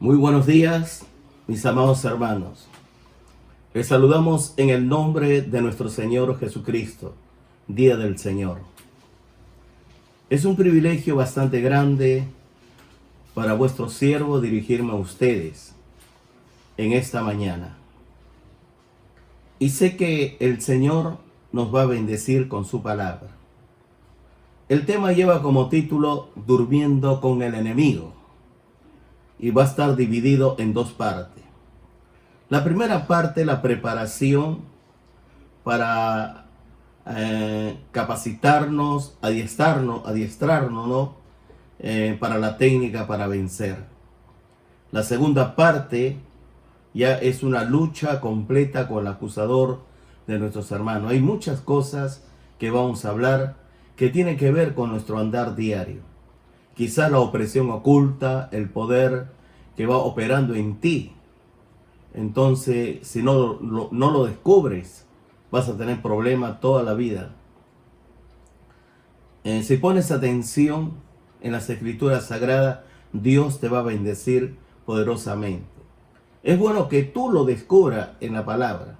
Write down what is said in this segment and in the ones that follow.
Muy buenos días, mis amados hermanos. Les saludamos en el nombre de nuestro Señor Jesucristo, Día del Señor. Es un privilegio bastante grande para vuestro siervo dirigirme a ustedes en esta mañana. Y sé que el Señor nos va a bendecir con su palabra. El tema lleva como título Durmiendo con el enemigo y va a estar dividido en dos partes. La primera parte, la preparación para capacitarnos, adiestrarnos, ¿no? Para la técnica para vencer. La segunda parte ya es una lucha completa con el acusador de nuestros hermanos. Hay muchas cosas que vamos a hablar que tienen que ver con nuestro andar diario. Quizá la opresión oculta, el poder que va operando en ti. Entonces, si no lo descubres, vas a tener problemas toda la vida. Si pones atención en las escrituras sagradas, Dios te va a bendecir poderosamente. Es bueno que tú lo descubras en la palabra.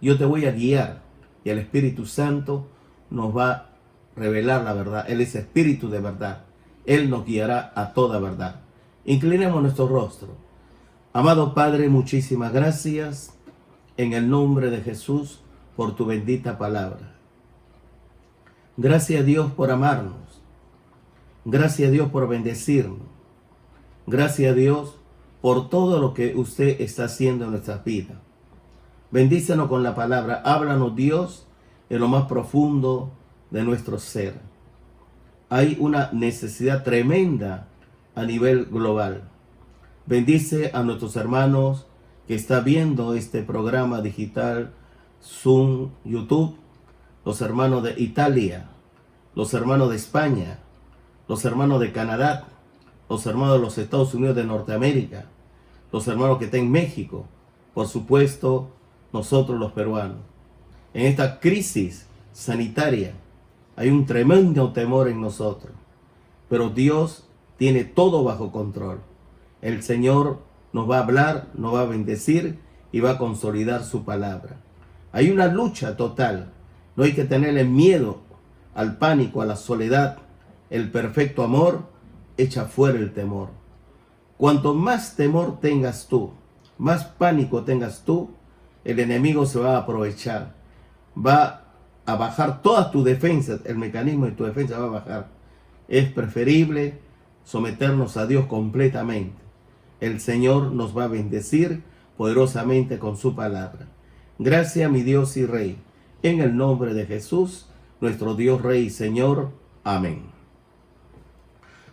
Yo te voy a guiar y el Espíritu Santo nos va a revelar la verdad. Él es Espíritu de verdad. Él nos guiará a toda verdad. Inclinemos nuestro rostro. Amado Padre, muchísimas gracias en el nombre de Jesús por tu bendita palabra. Gracias a Dios por amarnos. Gracias a Dios por bendecirnos. Gracias a Dios por todo lo que usted está haciendo en nuestras vidas. Bendícenos con la palabra. Háblanos, Dios, en lo más profundo de nuestro ser. Hay una necesidad tremenda a nivel global. Bendice a nuestros hermanos que están viendo este programa digital, Zoom, YouTube, los hermanos de Italia, los hermanos de España, los hermanos de Canadá, los hermanos de los Estados Unidos de Norteamérica, los hermanos que están en México, por supuesto, nosotros los peruanos. En esta crisis sanitaria hay un tremendo temor en nosotros, pero Dios tiene todo bajo control. El Señor nos va a hablar, nos va a bendecir y va a consolidar su palabra. Hay una lucha total. No hay que tenerle miedo al pánico, a la soledad. El perfecto amor echa fuera el temor. Cuanto más temor tengas tú, más pánico tengas tú, el enemigo se va a aprovechar. Va a bajar todas tus defensas, el mecanismo de tu defensa va a bajar. Es preferible someternos a Dios completamente. El Señor nos va a bendecir poderosamente con su palabra. Gracias, mi Dios y Rey, en el nombre de Jesús, nuestro Dios, Rey y Señor. Amén.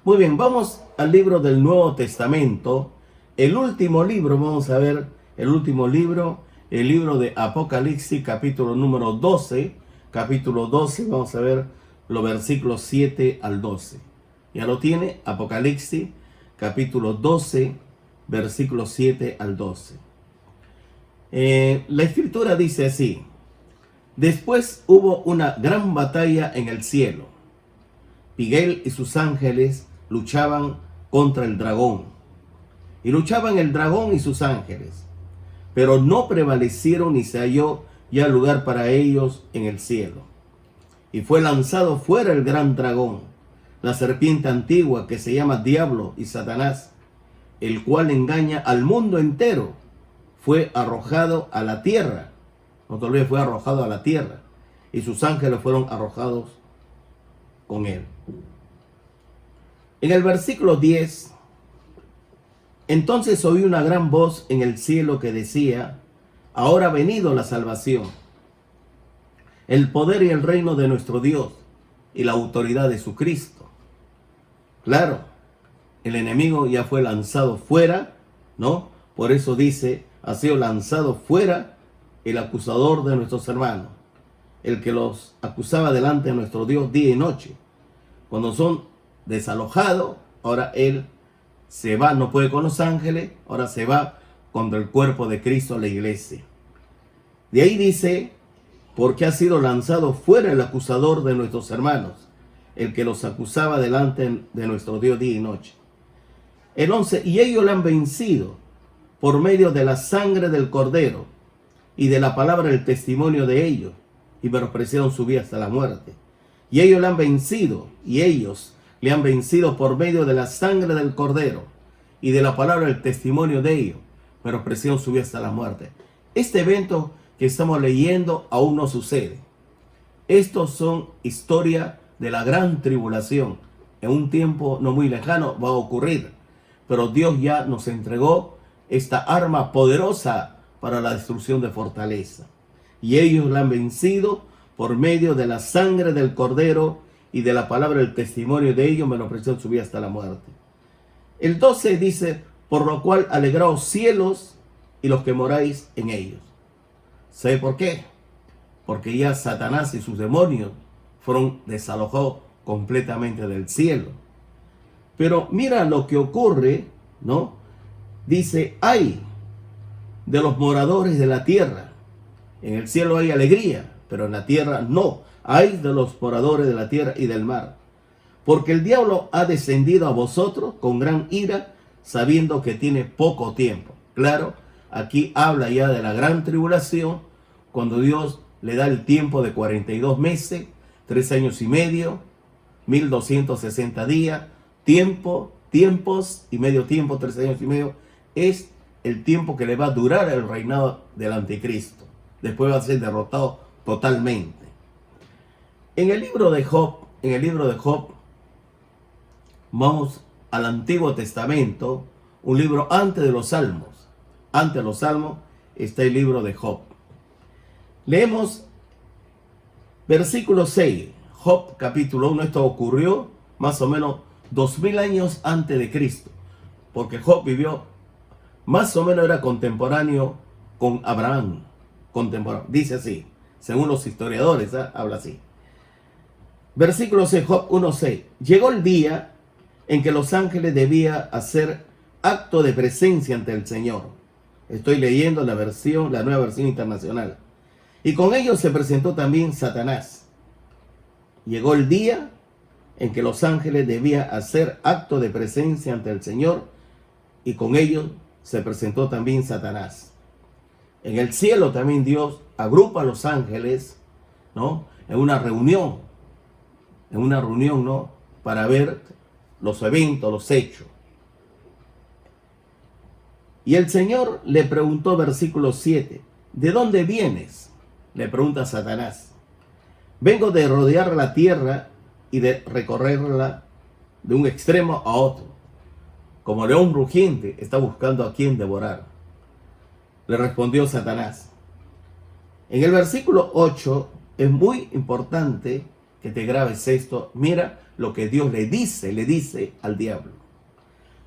Muy bien, vamos al libro del Nuevo Testamento. El último libro, vamos a ver el último libro, el libro de Apocalipsis, capítulo número 12. Capítulo 12, vamos a ver los versículos 7 al 12. Ya lo tiene, Apocalipsis, capítulo 12, versículos 7 al 12. La escritura dice así: después hubo una gran batalla en el cielo. Miguel y sus ángeles luchaban contra el dragón. Y luchaban el dragón y sus ángeles, pero no prevalecieron ni se halló ya lugar para ellos en el cielo. Y fue lanzado fuera el gran dragón, la serpiente antigua que se llama Diablo y Satanás, el cual engaña al mundo entero. Fue arrojado a la tierra. No te olvides, fue arrojado a la tierra. Y sus ángeles fueron arrojados con él. En el versículo 10, entonces oí una gran voz en el cielo que decía: ahora ha venido la salvación, el poder y el reino de nuestro Dios y la autoridad de su Cristo. Claro, el enemigo ya fue lanzado fuera, ¿no? Por eso dice, ha sido lanzado fuera el acusador de nuestros hermanos, el que los acusaba delante de nuestro Dios día y noche. Cuando son desalojados, ahora él se va, no puede con los ángeles, ahora se va contra el cuerpo de Cristo, la iglesia. De ahí dice, porque ha sido lanzado fuera el acusador de nuestros hermanos, el que los acusaba delante de nuestro Dios día y noche. El 11, y ellos le han vencido por medio de la sangre del Cordero y de la palabra del testimonio de ellos, y menospreciaron su vida hasta la muerte. Y ellos le han vencido, y ellos le han vencido por medio de la sangre del Cordero y de la palabra del testimonio de ellos, menospreciaron su vida hasta la muerte. Este evento que estamos leyendo aún no sucede. Estos son historia de la gran tribulación. En un tiempo no muy lejano va a ocurrir. Pero Dios ya nos entregó esta arma poderosa para la destrucción de fortaleza. Y ellos la han vencido por medio de la sangre del Cordero y de la palabra del testimonio de ellos, menospreciaron su vida hasta la muerte. El 12 dice, por lo cual alegraos cielos y los que moráis en ellos. ¿Sabe por qué? Porque ya Satanás y sus demonios fueron desalojados completamente del cielo. Pero mira lo que ocurre, ¿no? Dice, ay de los moradores de la tierra. En el cielo hay alegría, pero en la tierra no. Ay de los moradores de la tierra y del mar. Porque el diablo ha descendido a vosotros con gran ira, sabiendo que tiene poco tiempo. Claro, aquí habla ya de la gran tribulación, cuando Dios le da el tiempo de 42 meses, 3 años y medio, 1260 días, tiempos y medio tiempo, 3 años y medio, es el tiempo que le va a durar el reinado del anticristo. Después va a ser derrotado totalmente. En el libro de Job, vamos al Antiguo Testamento, un libro antes de los Salmos. Antes de los Salmos está el libro de Job. Leemos versículo 6, Job capítulo 1. Esto ocurrió más o menos 2000 años antes de Cristo, porque Job vivió, más o menos era contemporáneo con Abraham, contemporáneo, dice así, según los historiadores, habla así. Versículo 6, Job 1:6. Llegó el día en que los ángeles debían hacer acto de presencia ante el Señor. Estoy leyendo la nueva versión internacional. Y con ellos se presentó también Satanás. Llegó el día en que los ángeles debían hacer acto de presencia ante el Señor, y con ellos se presentó también Satanás. En el cielo también Dios agrupa a los ángeles, ¿no? En una reunión, ¿no? Para ver los eventos, los hechos. Y el Señor le preguntó, versículo 7, ¿de dónde vienes? Le pregunta Satanás. Vengo de rodear la tierra y de recorrerla de un extremo a otro. Como león rugiente está buscando a quien devorar. Le respondió Satanás. En el versículo 8 es muy importante que te grabes esto. Mira lo que Dios le dice al diablo.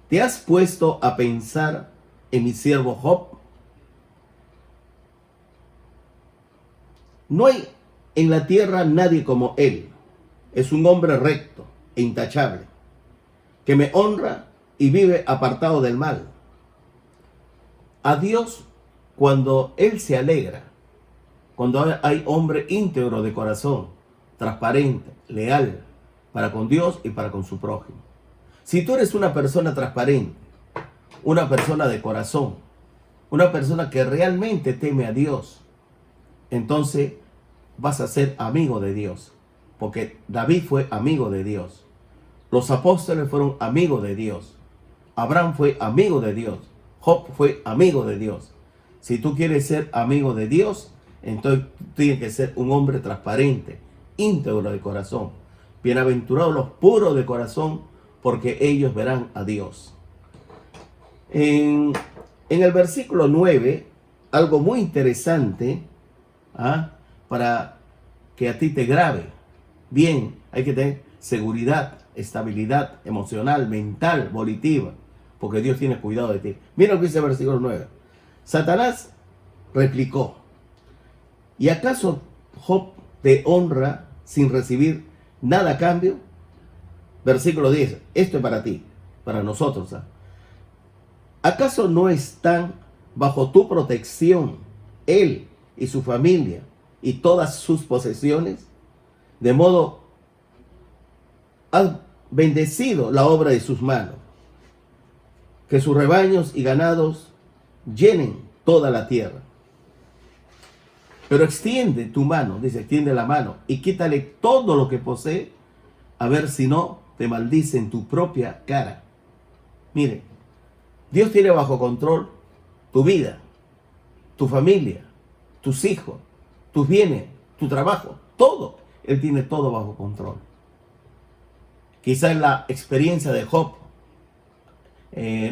¿Te has puesto a pensar en mi siervo Job? No hay en la tierra nadie como él. Es un hombre recto e intachable, que me honra y vive apartado del mal. A Dios, cuando Él se alegra, cuando hay hombre íntegro de corazón, transparente, leal, para con Dios y para con su prójimo. Si tú eres una persona transparente, una persona de corazón, una persona que realmente teme a Dios, entonces vas a ser amigo de Dios. Porque David fue amigo de Dios. Los apóstoles fueron amigos de Dios. Abraham fue amigo de Dios. Job fue amigo de Dios. Si tú quieres ser amigo de Dios, entonces tienes que ser un hombre transparente, íntegro de corazón. Bienaventurados los puros de corazón, porque ellos verán a Dios. En el versículo 9, algo muy interesante, para que a ti te grabe. Bien, hay que tener seguridad, estabilidad emocional, mental, volitiva, porque Dios tiene cuidado de ti. Mira lo que dice el versículo 9. Satanás replicó, ¿y acaso Job te honra sin recibir nada a cambio? Versículo 10, esto es para ti, para nosotros. ¿Acaso no están bajo tu protección él y su familia y todas sus posesiones? De modo, has bendecido la obra de sus manos. que sus rebaños y ganados llenen toda la tierra. Pero extiende tu mano, dice, extiende la mano y quítale todo lo que posee, a ver si no te maldice en tu propia cara. Mire, Dios tiene bajo control tu vida, tu familia, tus hijos, tus bienes, tu trabajo, todo. Él tiene todo bajo control. Quizás la experiencia de Job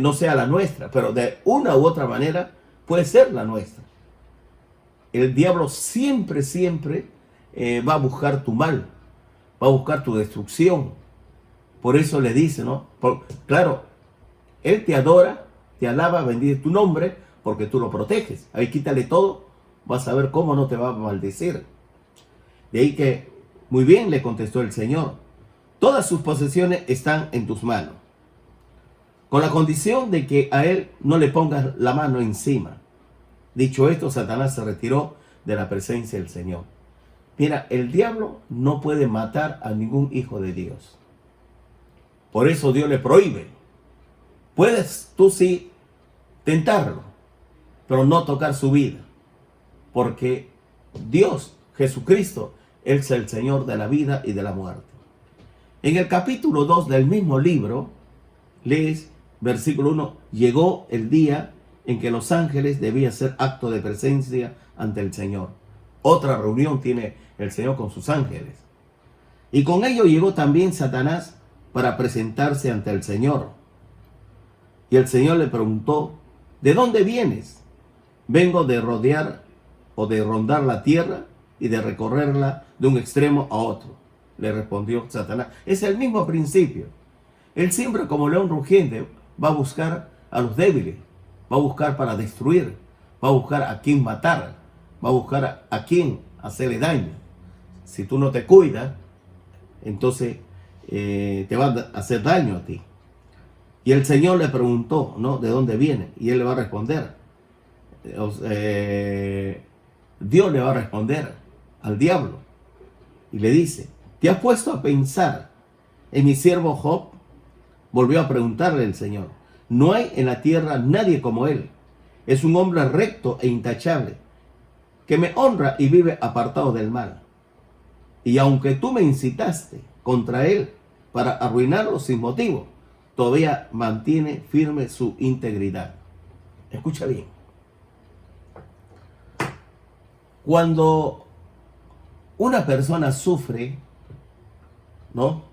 no sea la nuestra, pero de una u otra manera puede ser la nuestra. El diablo siempre va a buscar tu mal, va a buscar tu destrucción. Por eso le dice, ¿no? Claro, él te adora, te alaba, bendice tu nombre, porque tú lo proteges. Ahí quítale todo, vas a ver cómo no te va a maldecir. De ahí que, muy bien, le contestó el Señor, todas sus posesiones están en tus manos, con la condición de que a él no le pongas la mano encima. Dicho esto, Satanás se retiró de la presencia del Señor. Mira, el diablo no puede matar a ningún hijo de Dios. Por eso Dios le prohíbe. Puedes tú sí tentarlo, pero no tocar su vida. Porque Dios, Jesucristo, Él es el Señor de la vida y de la muerte. En el capítulo 2 del mismo libro, lees, versículo 1, llegó el día en que los ángeles debían hacer acto de presencia ante el Señor. Otra reunión tiene el Señor con sus ángeles. Y con ello llegó también Satanás para presentarse ante el Señor. Y el Señor le preguntó, ¿de dónde vienes? Vengo de rodear o de rondar la tierra y de recorrerla de un extremo a otro. Le respondió Satanás. Es el mismo principio. Él siempre, como león rugiente, va a buscar a los débiles, va a buscar para destruir, va a buscar a quien matar, va a buscar a quien hacerle daño. Si tú no te cuidas, entonces te va a hacer daño a ti. Y el Señor le preguntó, ¿no?, ¿de dónde viene? Y él le va a responder. Dios le va a responder al diablo y le dice, ¿te has puesto a pensar en mi siervo Job? Volvió a preguntarle el Señor. No hay en la tierra nadie como él. Es un hombre recto e intachable, que me honra y vive apartado del mal. Y aunque tú me incitaste contra él para arruinarlo sin motivo, todavía mantiene firme su integridad. Escucha bien. Cuando una persona sufre, ¿no?,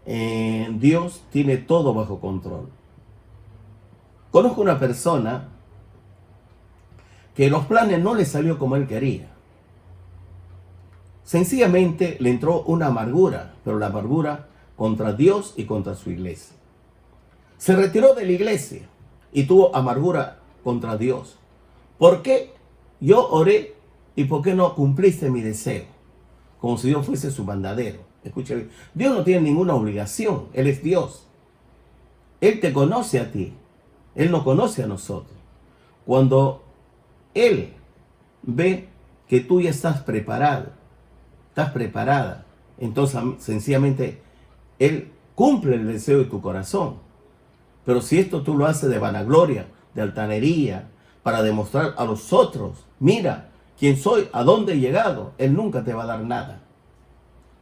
Dios tiene todo bajo control. Conozco una persona que los planes no le salió como él quería. Sencillamente le entró una amargura, pero la amargura contra Dios y contra su iglesia. Se retiró de la iglesia y tuvo amargura contra Dios. ¿Por qué yo oré y por qué no cumpliste mi deseo? Como si Dios fuese su mandadero. Escucha bien. Dios no tiene ninguna obligación. Él es Dios. Él te conoce a ti. Él no conoce a nosotros. Cuando Él ve que tú ya estás preparado, estás preparada, entonces sencillamente Él cumple el deseo de tu corazón. Pero si esto tú lo haces de vanagloria, de altanería, para demostrar a los otros, mira quién soy, a dónde he llegado, Él nunca te va a dar nada.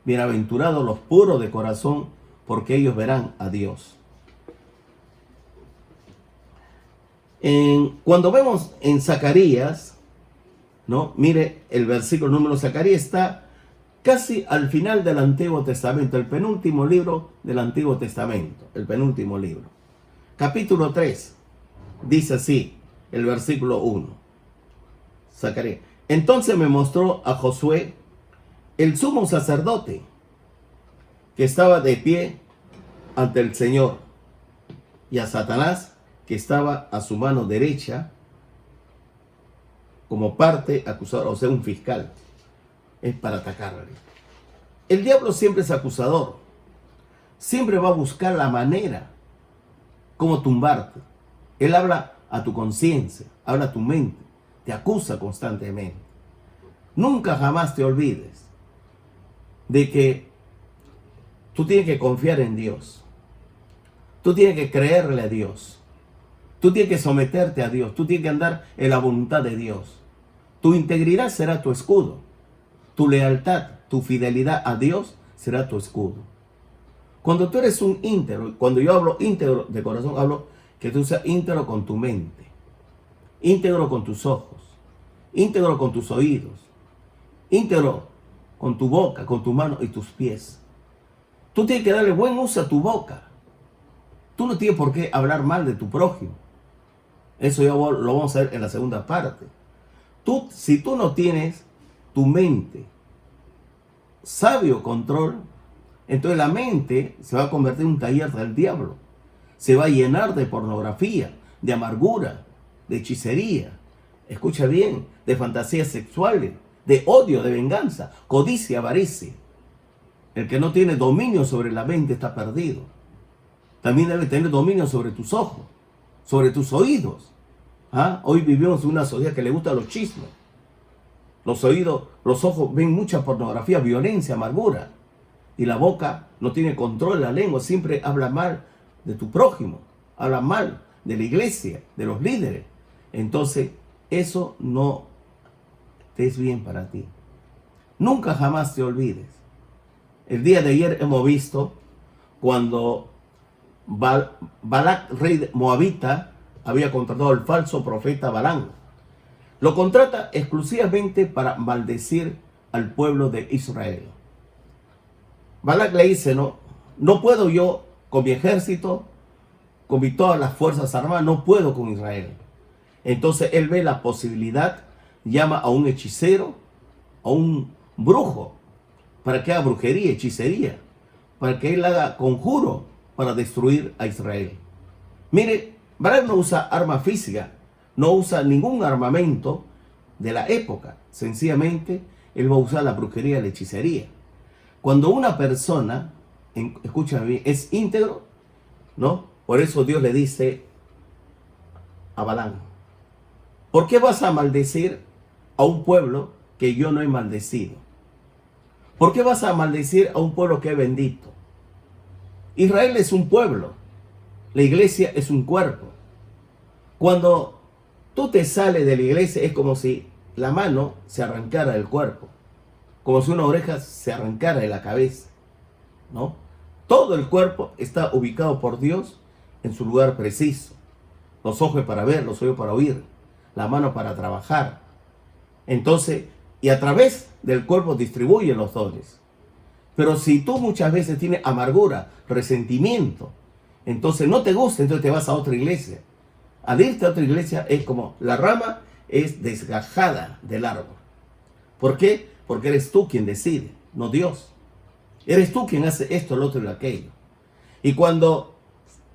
Bienaventurados los puros de corazón, porque ellos verán a Dios. Cuando vemos en Zacarías, ¿no?, mire el versículo número, Zacarías está casi al final del Antiguo Testamento, el penúltimo libro del Antiguo Testamento, el penúltimo libro. Capítulo 3, dice así, el versículo 1. Zacarías. Entonces me mostró a Josué, el sumo sacerdote, que estaba de pie ante el Señor, y a Satanás, que estaba a su mano derecha, como parte acusador, o sea, un fiscal. Es para atacarle. El diablo siempre es acusador. Siempre va a buscar la manera como tumbarte. Él habla a tu conciencia, habla a tu mente, te acusa constantemente. Nunca jamás te olvides de que tú tienes que confiar en Dios. Tú tienes que creerle a Dios. Tú tienes que someterte a Dios. Tú tienes que andar en la voluntad de Dios. Tu integridad será tu escudo. Tu lealtad, tu fidelidad a Dios será tu escudo. Cuando tú eres un íntegro, cuando yo hablo íntegro de corazón, hablo que tú seas íntegro con tu mente, íntegro con tus ojos, íntegro con tus oídos, íntegro con tu boca, con tu mano y tus pies. Tú tienes que darle buen uso a tu boca. Tú no tienes por qué hablar mal de tu prójimo. Eso ya lo vamos a ver en la segunda parte. Si tú no tienes tu mente sabio control, entonces la mente se va a convertir en un taller del diablo. Se va a llenar de pornografía, de amargura, de hechicería. Escucha bien, de fantasías sexuales, de odio, de venganza, codicia, avaricia. El que no tiene dominio sobre la mente está perdido. También debe tener dominio sobre tus ojos, sobre tus oídos. Hoy vivimos en una sociedad que le gusta los chismes. Los oídos, los ojos ven mucha pornografía, violencia, amargura. Y la boca no tiene control, la lengua siempre habla mal de tu prójimo, habla mal de la iglesia, de los líderes. Entonces, eso no te es bien para ti. Nunca jamás te olvides. El día de ayer hemos visto cuando Balac, rey moabita, había contratado al falso profeta Balaam. Lo contrata exclusivamente para maldecir al pueblo de Israel. Balac le dice, no puedo yo con mi ejército, con todas las fuerzas armadas, no puedo con Israel. Entonces él ve la posibilidad, llama a un hechicero, a un brujo, para que haga brujería, hechicería, para que él haga conjuro para destruir a Israel. Mire, Balac no usa arma física, no usa ningún armamento de la época. Sencillamente, él va a usar la brujería y la hechicería. Cuando una persona, escúchame bien, es íntegro, ¿no? Por eso Dios le dice a Balaam, ¿por qué vas a maldecir a un pueblo que yo no he maldecido? ¿Por qué vas a maldecir a un pueblo que es bendito? Israel es un pueblo, la iglesia es un cuerpo. Cuando tú te sales de la iglesia es como si la mano se arrancara del cuerpo, como si una oreja se arrancara de la cabeza, ¿no? Todo el cuerpo está ubicado por Dios en su lugar preciso. Los ojos para ver, los oídos para oír, la mano para trabajar. Entonces, y a través del cuerpo distribuye los dones. Pero si tú muchas veces tienes amargura, resentimiento, entonces no te gusta, entonces te vas a otra iglesia. Al irte a otra iglesia es como la rama es desgajada del árbol. ¿Por qué? Porque eres tú quien decide, no Dios. Eres tú quien hace esto, lo otro y aquello. Y cuando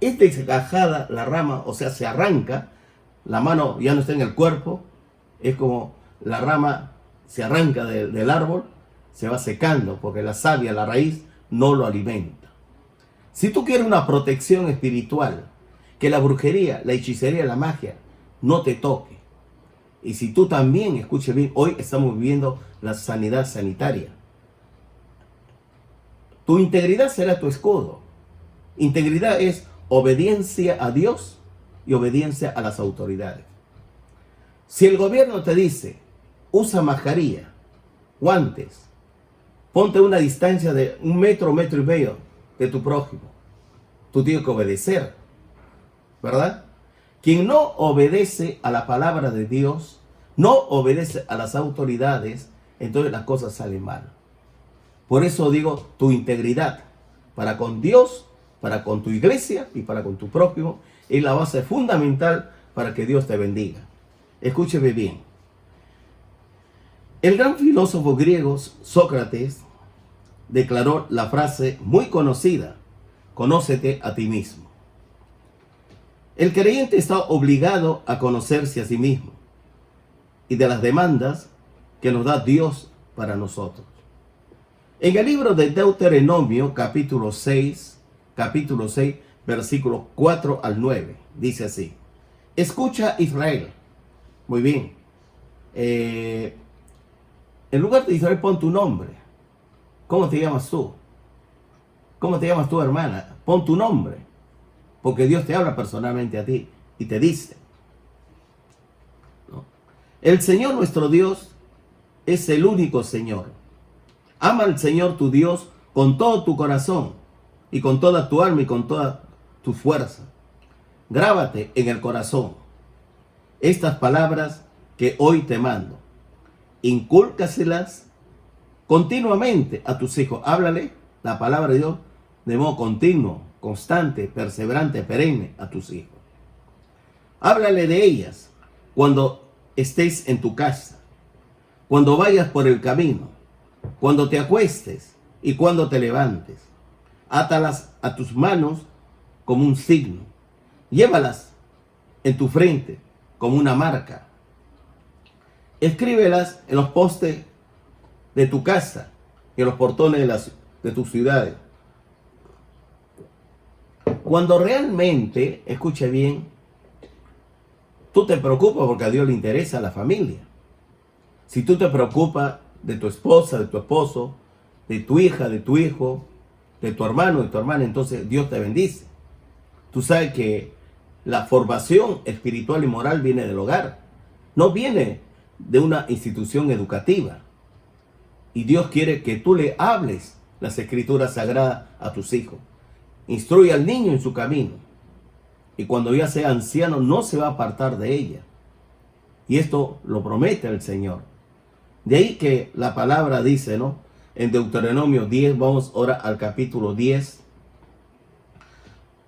es desgajada la rama, o sea, se arranca, la mano ya no está en el cuerpo, es como la rama se arranca del árbol, se va secando, porque la savia, la raíz, no lo alimenta. Si tú quieres una protección espiritual, que la brujería, la hechicería, la magia no te toque. Y si tú también, escuche bien, hoy estamos viviendo la sanidad sanitaria. Tu integridad será tu escudo. Integridad es obediencia a Dios y obediencia a las autoridades. Si el gobierno te dice, usa mascarilla, guantes, ponte a una distancia de 1 metro, 1,5 metros de tu prójimo, tú tienes que obedecer, ¿verdad? Quien no obedece a la palabra de Dios, no obedece a las autoridades, entonces las cosas salen mal. Por eso digo, tu integridad para con Dios, para con tu iglesia y para con tu prójimo es la base fundamental para que Dios te bendiga. Escúcheme bien. El gran filósofo griego Sócrates declaró la frase muy conocida, conócete a ti mismo. El creyente está obligado a conocerse a sí mismo y de las demandas que nos da Dios para nosotros. En el libro de Deuteronomio, capítulo 6, versículos 4 al 9, dice así: escucha, Israel. Muy bien. En lugar de Israel, pon tu nombre. ¿Cómo te llamas tú? ¿Cómo te llamas tú, hermana? Pon tu nombre. Porque Dios te habla personalmente a ti. y te dice, ¿no? El Señor nuestro Dios es el único Señor. Ama al Señor tu Dios con todo tu corazón y con toda tu alma y con toda tu fuerza. Grábate en el corazón estas palabras que hoy te mando. Incúlcaselas continuamente a tus hijos. Háblale la palabra de Dios de modo continuo, constante, perseverante, perenne a tus hijos. Háblale de ellas cuando estés en tu casa, cuando vayas por el camino, cuando te acuestes y cuando te levantes. Átalas a tus manos como un signo. Llévalas en tu frente como una marca. Escríbelas en los postes de tu casa y en los portones de tus ciudades. Cuando realmente, escuche bien, tú te preocupas porque a Dios le interesa la familia. Si tú te preocupas de tu esposa, de tu esposo, de tu hija, de tu hijo, de tu hermano, de tu hermana, entonces Dios te bendice. Tú sabes que la formación espiritual y moral viene del hogar, no viene de una institución educativa. Y Dios quiere que tú le hables las escrituras sagradas a tus hijos. Instruye al niño en su camino. Y cuando ya sea anciano no se va a apartar de ella. Y esto lo promete el Señor. De ahí que la palabra dice, ¿no? En Deuteronomio 10, vamos ahora al capítulo 10.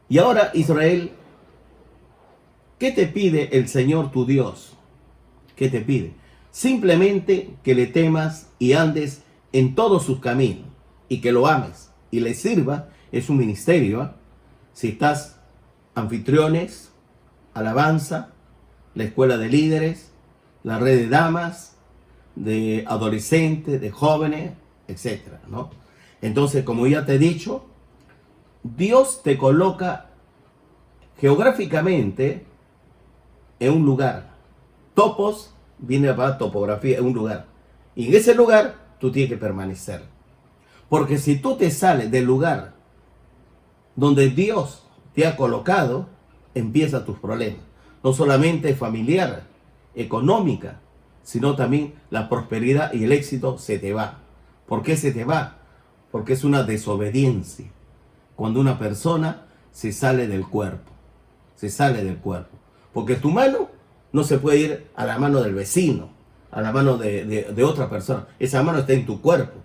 Y ahora, Israel, ¿qué te pide el Señor tu Dios? ¿Qué te pide? Simplemente que le temas y andes en todos sus caminos y que lo ames y le sirva. Es un ministerio, ¿eh? Si estás anfitriones, alabanza, la escuela de líderes, la red de damas, de adolescentes, de jóvenes, etcétera, ¿no? Entonces, como ya te he dicho, Dios te coloca geográficamente en un lugar. Topos viene para topografía, en un lugar. Y en ese lugar tú tienes que permanecer. Porque si tú te sales del lugar donde Dios te ha colocado, empiezan tus problemas. No solamente familiar, económica, sino también la prosperidad y el éxito se te va. ¿Por qué se te va? Porque es una desobediencia. Cuando una persona se sale del cuerpo. Se sale del cuerpo. Porque tu mano no se puede ir a la mano del vecino, a la mano de otra persona. Esa mano está en tu cuerpo.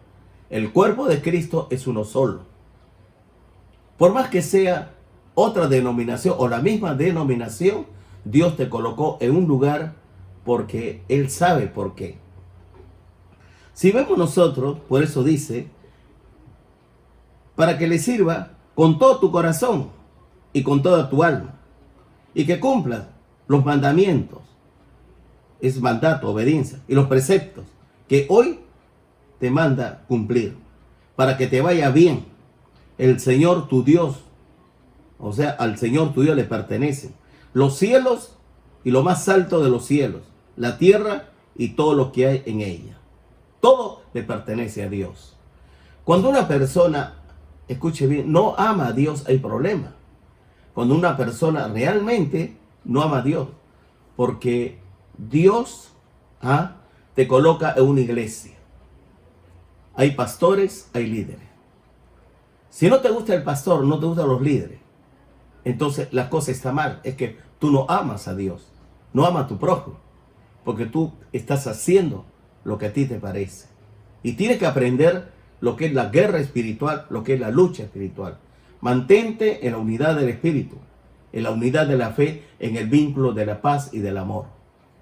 El cuerpo de Cristo es uno solo. Por más que sea otra denominación o la misma denominación, Dios te colocó en un lugar porque Él sabe por qué. Si vemos nosotros, por eso dice, para que le sirva con todo tu corazón y con toda tu alma, y que cumplas los mandamientos, es mandato, obediencia, y los preceptos que hoy te manda cumplir, para que te vaya bien. El Señor tu Dios, o sea, al Señor tu Dios le pertenecen los cielos y lo más alto de los cielos, la tierra y todo lo que hay en ella. Todo le pertenece a Dios. Cuando una persona, escuche bien, no ama a Dios, hay problema. Cuando una persona realmente no ama a Dios, porque Dios te coloca en una iglesia. Hay pastores, hay líderes. Si no te gusta el pastor, no te gustan los líderes, entonces la cosa está mal. Es que tú no amas a Dios, no amas a tu prójimo, porque tú estás haciendo lo que a ti te parece. Y tienes que aprender lo que es la guerra espiritual, lo que es la lucha espiritual. Mantente en la unidad del espíritu, en la unidad de la fe, en el vínculo de la paz y del amor.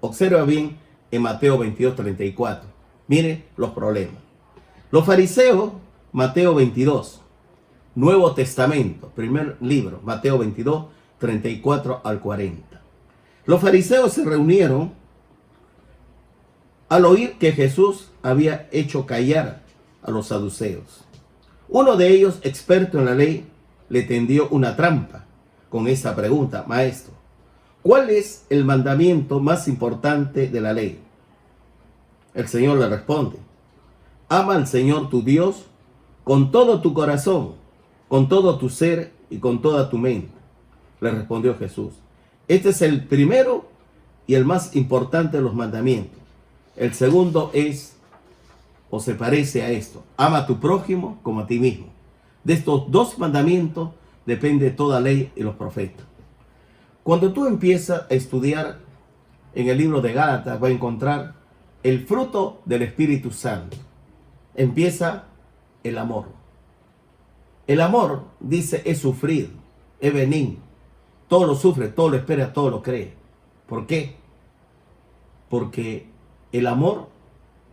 Observa bien en Mateo 22:34. Mire los problemas. Los fariseos, Mateo 22. Nuevo Testamento, primer libro, Mateo 22, 34 al 40. Los fariseos se reunieron al oír que Jesús había hecho callar a los saduceos. Uno de ellos, experto en la ley, le tendió una trampa con esta pregunta: Maestro, ¿cuál es el mandamiento más importante de la ley? El Señor le responde: ama al Señor tu Dios con todo tu corazón, con todo tu ser y con toda tu mente. Le respondió Jesús: Este es el primero y el más importante de los mandamientos. El segundo es, o se parece a esto: ama a tu prójimo como a ti mismo. De estos dos mandamientos depende toda ley y los profetas. Cuando tú empiezas a estudiar en el libro de Gálatas, vas a encontrar el fruto del Espíritu Santo. Empieza el amor. El amor, dice, es sufrir, es benigno. Todo lo sufre, todo lo espera, todo lo cree. ¿Por qué? Porque el amor,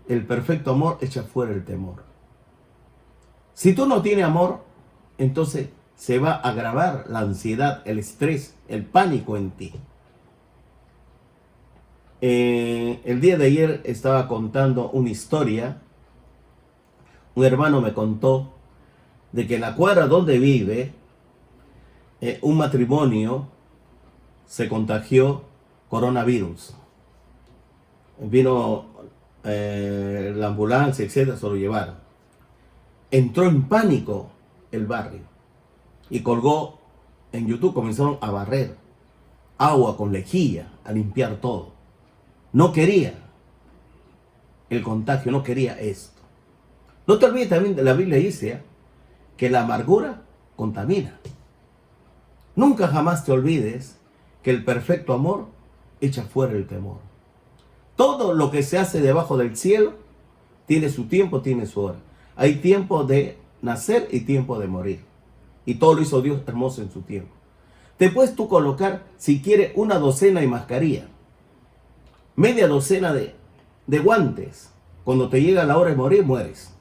el perfecto amor, echa fuera el temor. Si tú no tienes amor, entonces se va a agravar la ansiedad, el estrés, el pánico en ti. El día de ayer estaba contando una historia. Un hermano me contó de que en la cuadra donde vive, un matrimonio se contagió coronavirus. Vino la ambulancia, etcétera, se lo llevaron. Entró en pánico el barrio y colgó en YouTube. Comenzaron a barrer agua con lejía, a limpiar todo. No quería el contagio, no quería esto. No te olvides también de la Biblia dice que la amargura contamina. Nunca jamás te olvides que el perfecto amor echa fuera el temor. Todo lo que se hace debajo del cielo tiene su tiempo, tiene su hora. Hay tiempo de nacer y tiempo de morir. Y todo lo hizo Dios hermoso en su tiempo. Te puedes tú colocar, si quieres, una docena de mascarillas, media docena de guantes. Cuando te llega la hora de morir, mueres.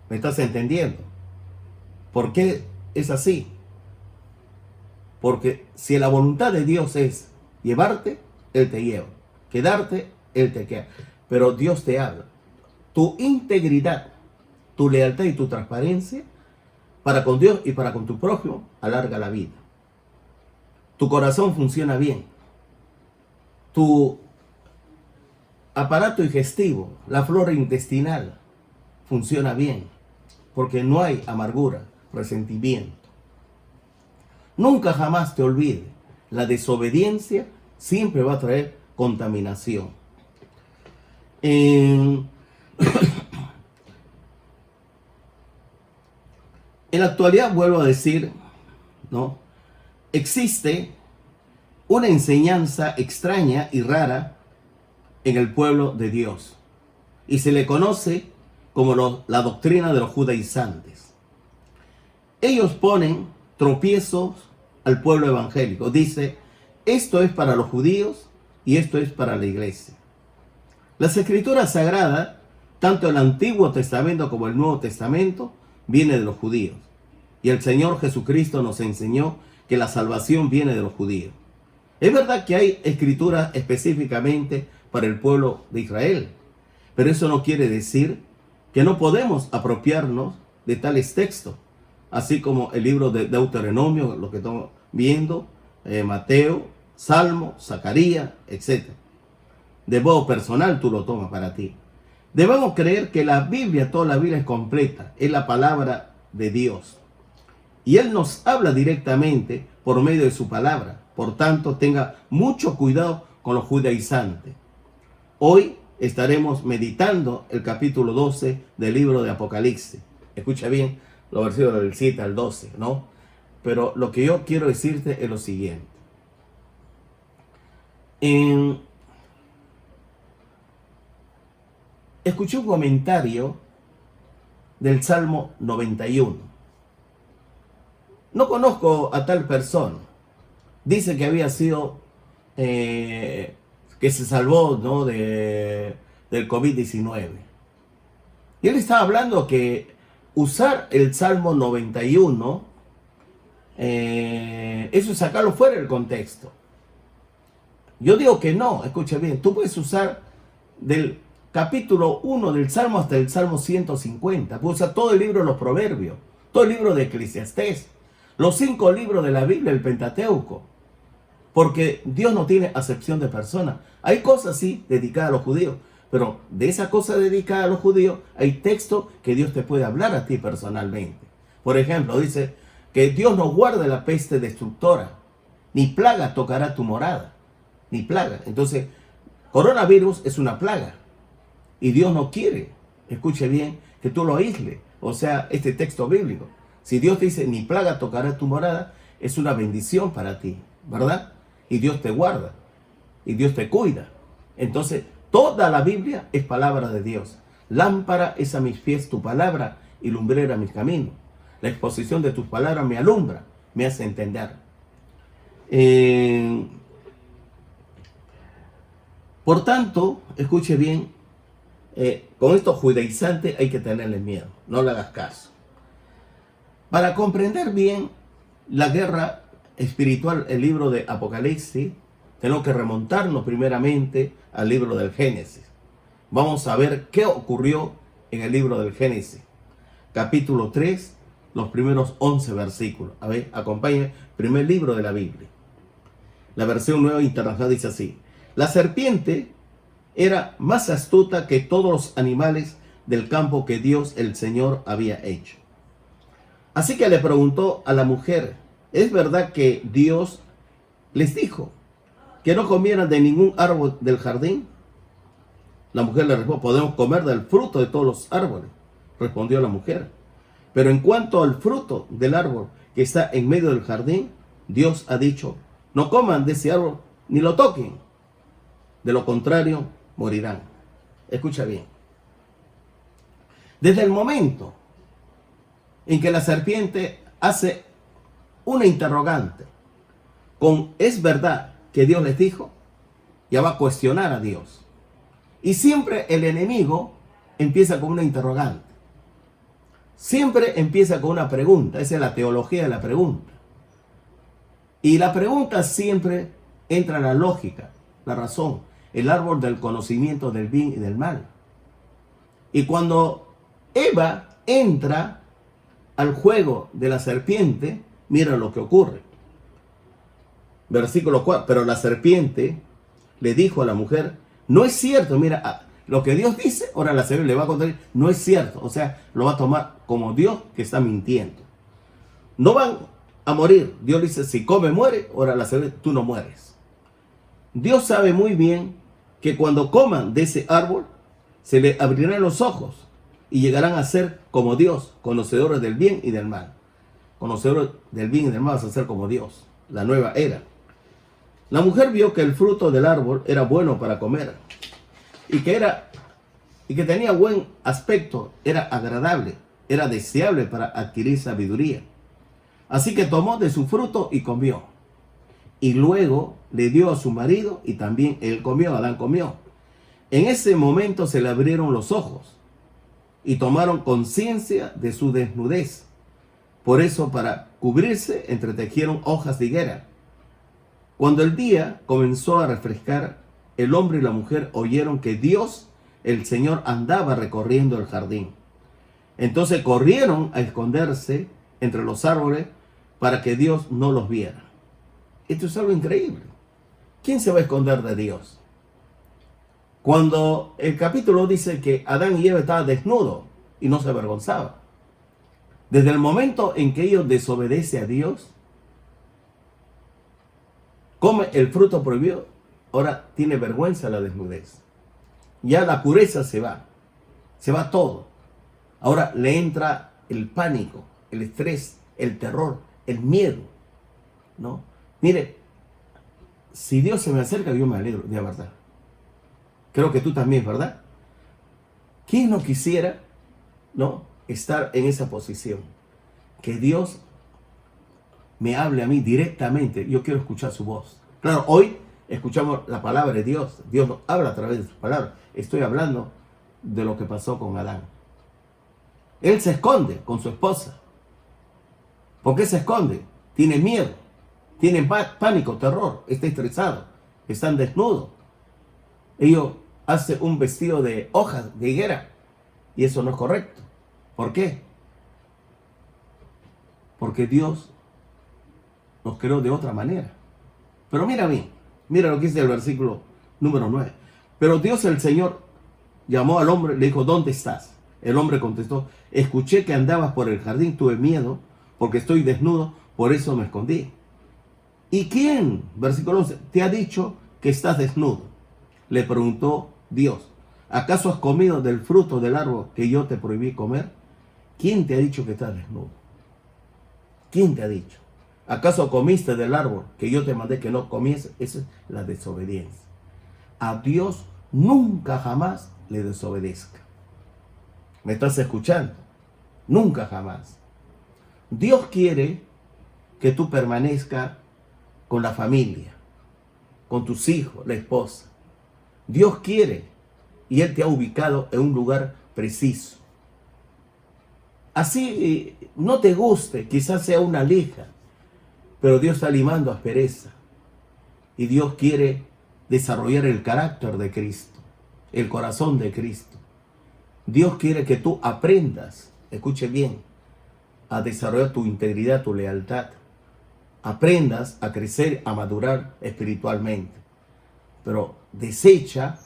¿Me estás entendiendo? ¿Por qué es así? Porque si la voluntad de Dios es llevarte, Él te lleva. Quedarte, Él te queda. Pero Dios te habla. Tu integridad, tu lealtad y tu transparencia para con Dios y para con tu prójimo alarga la vida. Tu corazón funciona bien. Tu aparato digestivo, la flora intestinal, funciona bien. Porque no hay amargura, resentimiento. Nunca jamás te olvides, la desobediencia siempre va a traer contaminación. En la actualidad, vuelvo a decir, ¿no? Existe una enseñanza extraña y rara en el pueblo de Dios. Y se le conoce como la doctrina de los judaizantes. Ellos ponen tropiezos al pueblo evangélico. Dice, esto es para los judíos y esto es para la iglesia. Las escrituras sagradas, tanto el Antiguo Testamento como el Nuevo Testamento, viene de los judíos. Y el Señor Jesucristo nos enseñó que la salvación viene de los judíos. Es verdad que hay escrituras específicamente para el pueblo de Israel, pero eso no quiere decir que no podemos apropiarnos de tales textos, así como el libro de Deuteronomio, lo que estamos viendo, Mateo, Salmo, Zacarías, etc. De modo personal tú lo tomas para ti. Debemos creer que la Biblia, toda la Biblia es completa, es la palabra de Dios. Y Él nos habla directamente por medio de su palabra. Por tanto, tenga mucho cuidado con los judaizantes. Hoy estaremos meditando el capítulo 12 del libro de Apocalipsis. Escucha bien los versículos del 7 al 12, ¿no? Pero lo que yo quiero decirte es lo siguiente. Escuché un comentario del Salmo 91. No conozco a tal persona. Dice que había sido, que se salvó, ¿no?, del COVID-19. Y él estaba hablando que usar el Salmo 91, eso es sacarlo fuera del contexto. Yo digo que no, escucha bien, tú puedes usar del capítulo 1 del Salmo hasta el Salmo 150, puedes usar todo el libro de los Proverbios, todo el libro de Eclesiastés, los 5 libros de la Biblia, el Pentateuco, porque Dios no tiene acepción de personas. Hay cosas sí dedicadas a los judíos, pero de esa cosa dedicada a los judíos hay textos que Dios te puede hablar a ti personalmente. Por ejemplo, dice que Dios nos guarde la peste destructora. ni plaga tocará tu morada, ni plaga. Entonces, coronavirus es una plaga y Dios no quiere, escuche bien, que tú lo aísles. O sea, este texto bíblico, si Dios dice ni plaga tocará tu morada, es una bendición para ti, ¿verdad? Y Dios te guarda y Dios te cuida. Entonces, toda la Biblia es palabra de Dios. Lámpara es a mis pies tu palabra y lumbrera mis caminos. La exposición de tus palabras me alumbra, me hace entender. Por tanto, escuche bien, con estos judaizantes hay que tenerle miedo, no le hagas caso. Para comprender bien la guerra espiritual, el libro de Apocalipsis, tenemos que remontarnos primeramente al libro del Génesis. Vamos a ver qué ocurrió en el libro del Génesis, capítulo 3, los primeros 11 versículos. A ver, acompáñenme, primer libro de la Biblia. La versión nueva internacional dice así: la serpiente era más astuta que todos los animales del campo que Dios el Señor había hecho. Así que le preguntó a la mujer: ¿es verdad que Dios les dijo que no comieran de ningún árbol del jardín? La mujer le respondió: podemos comer del fruto de todos los árboles, respondió la mujer. Pero en cuanto al fruto del árbol que está en medio del jardín, Dios ha dicho: no coman de ese árbol ni lo toquen, de lo contrario morirán. Escucha bien. Desde el momento en que la serpiente hace una interrogante con ¿es verdad que Dios les dijo?, ya va a cuestionar a Dios. Y siempre el enemigo empieza con una interrogante. Siempre empieza con una pregunta. Esa es la teología de la pregunta. Y la pregunta siempre entra en la lógica, la razón, el árbol del conocimiento del bien y del mal. Y cuando Eva entra al juego de la serpiente, mira lo que ocurre. Versículo 4, pero la serpiente le dijo a la mujer: no es cierto, mira, lo que Dios dice, ahora la serpiente le va a contar, no es cierto. O sea, lo va a tomar como Dios que está mintiendo. No van a morir. Dios dice: si come, muere. Ahora la serpiente: tú no mueres. Dios sabe muy bien que cuando coman de ese árbol, se le abrirán los ojos y llegarán a ser como Dios, conocedores del bien y del mal. Conocedores del bien y del mal, vas a ser como Dios, la nueva era. La mujer vio que el fruto del árbol era bueno para comer y que tenía buen aspecto, era agradable, era deseable para adquirir sabiduría. Así que tomó de su fruto y comió. Y luego le dio a su marido y también él comió, Adán comió. En ese momento se le abrieron los ojos y tomaron conciencia de su desnudez. Por eso, para cubrirse, entretejieron hojas de higuera. Cuando el día comenzó a refrescar, el hombre y la mujer oyeron que Dios, el Señor, andaba recorriendo el jardín. Entonces corrieron a esconderse entre los árboles para que Dios no los viera. Esto es algo increíble. ¿Quién se va a esconder de Dios? Cuando el capítulo dice que Adán y Eva estaban desnudos y no se avergonzaban. Desde el momento en que ellos desobedecen a Dios, come el fruto prohibido, ahora tiene vergüenza la desnudez. Ya la pureza se va todo. Ahora le entra el pánico, el estrés, el terror, el miedo, ¿no? Mire, si Dios se me acerca, yo me alegro, de verdad. Creo que tú también, ¿verdad? ¿Quién no quisiera, no, estar en esa posición? Que Dios me hable a mí directamente. Yo quiero escuchar su voz. Claro, hoy escuchamos la palabra de Dios. Dios nos habla a través de sus palabras. Estoy hablando de lo que pasó con Adán. Él se esconde con su esposa. ¿Por qué se esconde? Tiene miedo, tiene pánico, terror, está estresado, están desnudos. Ellos hacen un vestido de hojas de higuera y eso no es correcto. ¿Por qué? Porque Dios nos creó de otra manera. Pero mira bien, mira lo que dice el versículo número 9. Pero Dios el Señor llamó al hombre, le dijo: ¿dónde estás? El hombre contestó: escuché que andabas por el jardín, tuve miedo porque estoy desnudo, por eso me escondí. ¿Y quién, versículo 11, te ha dicho que estás desnudo? Le preguntó Dios. ¿Acaso has comido del fruto del árbol que yo te prohibí comer? ¿Quién te ha dicho que estás desnudo? ¿Quién te ha dicho? ¿Acaso comiste del árbol que yo te mandé que no comiese? Esa es la desobediencia. A Dios nunca jamás le desobedezca. ¿Me estás escuchando? Nunca jamás. Dios quiere que tú permanezcas con la familia, con tus hijos, la esposa. Dios quiere y Él te ha ubicado en un lugar preciso. Así no te guste, quizás sea una lija, pero Dios está limando aspereza. Y Dios quiere desarrollar el carácter de Cristo, el corazón de Cristo. Dios quiere que tú aprendas, escuche bien, a desarrollar tu integridad, tu lealtad. Aprendas a crecer, a madurar espiritualmente. Pero desecha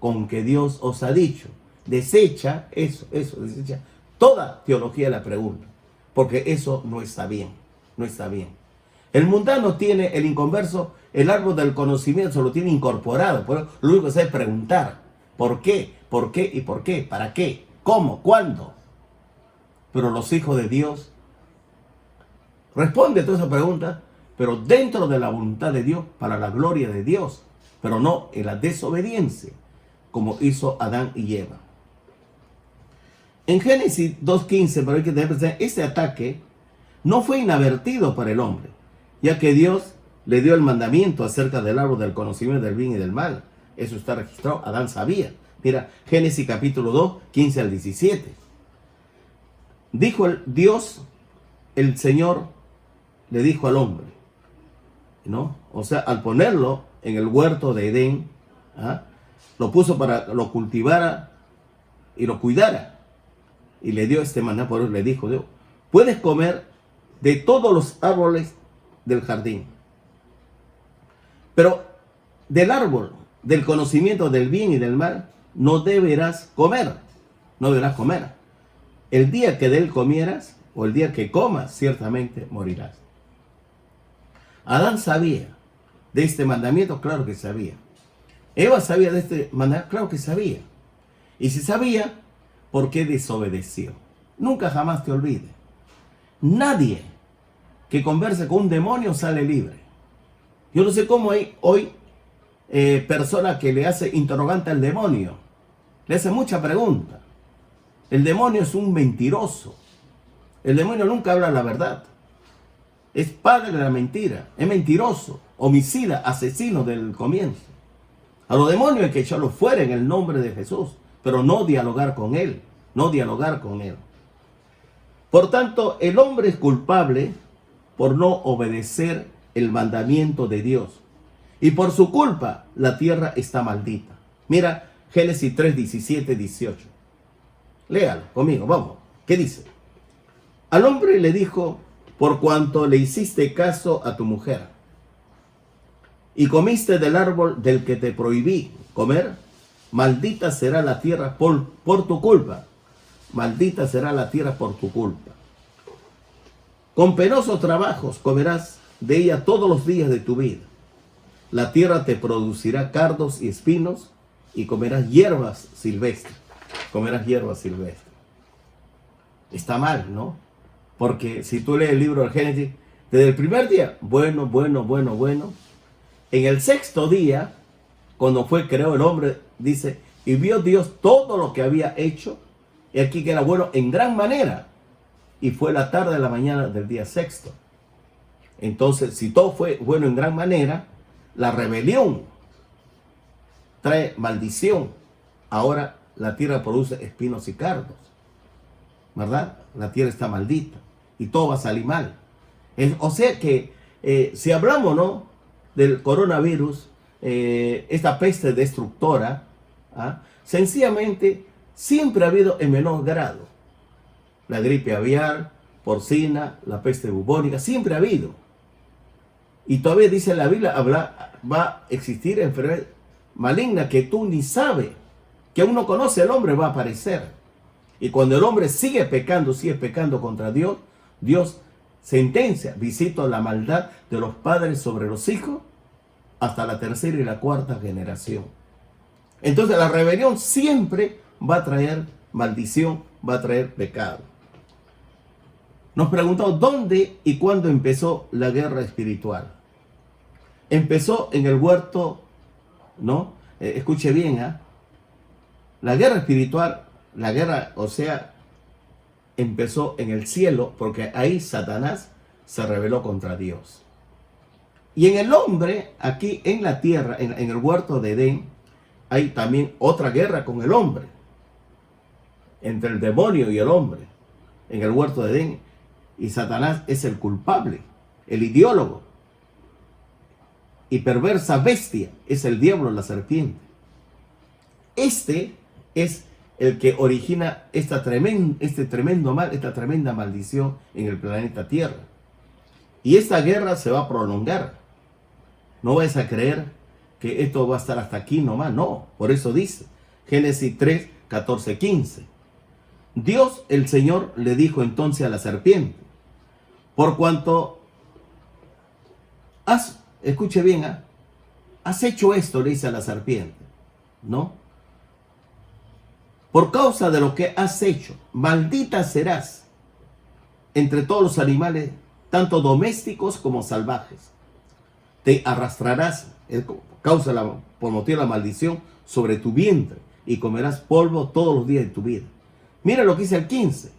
con que Dios os ha dicho. Desecha eso, desecha toda teología de la pregunta. Porque eso no está bien, no está bien. El mundano tiene, el inconverso, el árbol del conocimiento, lo tiene incorporado. Pero lo único que hace es preguntar. ¿Por qué? ¿Por qué? ¿Y por qué? ¿Para qué? ¿Cómo? ¿Cuándo? Pero los hijos de Dios responden a todas esas preguntas, pero dentro de la voluntad de Dios, para la gloria de Dios, pero no en la desobediencia, como hizo Adán y Eva. En Génesis 2:15, pero hay que tener presente, este ataque no fue inadvertido para el hombre, ya que Dios le dio el mandamiento acerca del árbol del conocimiento del bien y del mal. Eso está registrado, Adán sabía. Mira, Génesis capítulo 2, 15 al 17. Dijo Dios, el Señor, le dijo al hombre, ¿no? O sea, al ponerlo en el huerto de Edén, lo puso para que lo cultivara y lo cuidara. Y le dio este maná, por eso le dijo, Dios, puedes comer de todos los árboles del jardín, pero del árbol del conocimiento del bien y del mal no deberás comer, no deberás comer. El día que de él comieras, o el día que comas, ciertamente morirás. Adán sabía de este mandamiento, claro que sabía. Eva sabía de este mandamiento, claro que sabía. Y si sabía, ¿por qué desobedeció? Nunca jamás te olvides. Nadie que converse con un demonio sale libre. Yo no sé cómo hay hoy personas que le hace interrogante al demonio. Le hace mucha pregunta. El demonio es un mentiroso. El demonio nunca habla la verdad. Es padre de la mentira. Es mentiroso, homicida, asesino del comienzo. A los demonios hay que echarlos fuera en el nombre de Jesús, pero no dialogar con él. No dialogar con él. Por tanto, el hombre es culpable por no obedecer el mandamiento de Dios. Y por su culpa, la tierra está maldita. Mira, Génesis 3, 17, 18. Léalo conmigo, vamos. ¿Qué dice? Al hombre le dijo, por cuanto le hiciste caso a tu mujer, y comiste del árbol del que te prohibí comer, maldita será la tierra por tu culpa. Maldita será la tierra por tu culpa. Con penosos trabajos comerás de ella todos los días de tu vida. La tierra te producirá cardos y espinos, y comerás hierbas silvestres. Comerás hierbas silvestres. Está mal, ¿no? Porque si tú lees el libro del Génesis, desde el primer día, bueno. En el sexto día, cuando fue creado el hombre, dice, y vio Dios todo lo que había hecho, y aquí que era bueno en gran manera. Y fue la tarde de la mañana del día sexto. Entonces, si todo fue bueno en gran manera, la rebelión trae maldición. Ahora la tierra produce espinos y cardos, ¿verdad? La tierra está maldita y todo va a salir mal. O sea que si hablamos, ¿no?, del coronavirus, esta peste destructora, sencillamente siempre ha habido en menor grado. La gripe aviar, porcina, la peste bubónica, siempre ha habido. Y todavía dice la Biblia, va a existir enfermedad maligna que tú ni sabes, que aún no conoce el hombre, va a aparecer. Y cuando el hombre sigue pecando contra Dios, Dios sentencia, visito la maldad de los padres sobre los hijos hasta la tercera y la cuarta generación. Entonces la rebelión siempre va a traer maldición, va a traer pecado. Nos preguntamos dónde y cuándo empezó la guerra espiritual. Empezó en el huerto, ¿no? Escuche bien, ¿eh? La guerra espiritual, la guerra, o sea, empezó en el cielo, porque ahí Satanás se rebeló contra Dios. Y en el hombre, aquí en la tierra, en el huerto de Edén, hay también otra guerra con el hombre, entre el demonio y el hombre, en el huerto de Edén. Y Satanás es el culpable, el ideólogo y perversa bestia, es el diablo, la serpiente. Este es el que origina este tremendo mal, esta tremenda maldición en el planeta Tierra. Y esta guerra se va a prolongar. No vayas a creer que esto va a estar hasta aquí nomás, no. Por eso dice Génesis 3, 14, 15. Dios el Señor le dijo entonces a la serpiente: por cuanto escuche bien, has hecho esto, le dice a la serpiente, ¿no? Por causa de lo que has hecho, maldita serás entre todos los animales, tanto domésticos como salvajes. Te arrastrarás, por motivo de la maldición, sobre tu vientre, y comerás polvo todos los días de tu vida. Mira lo que dice el 15.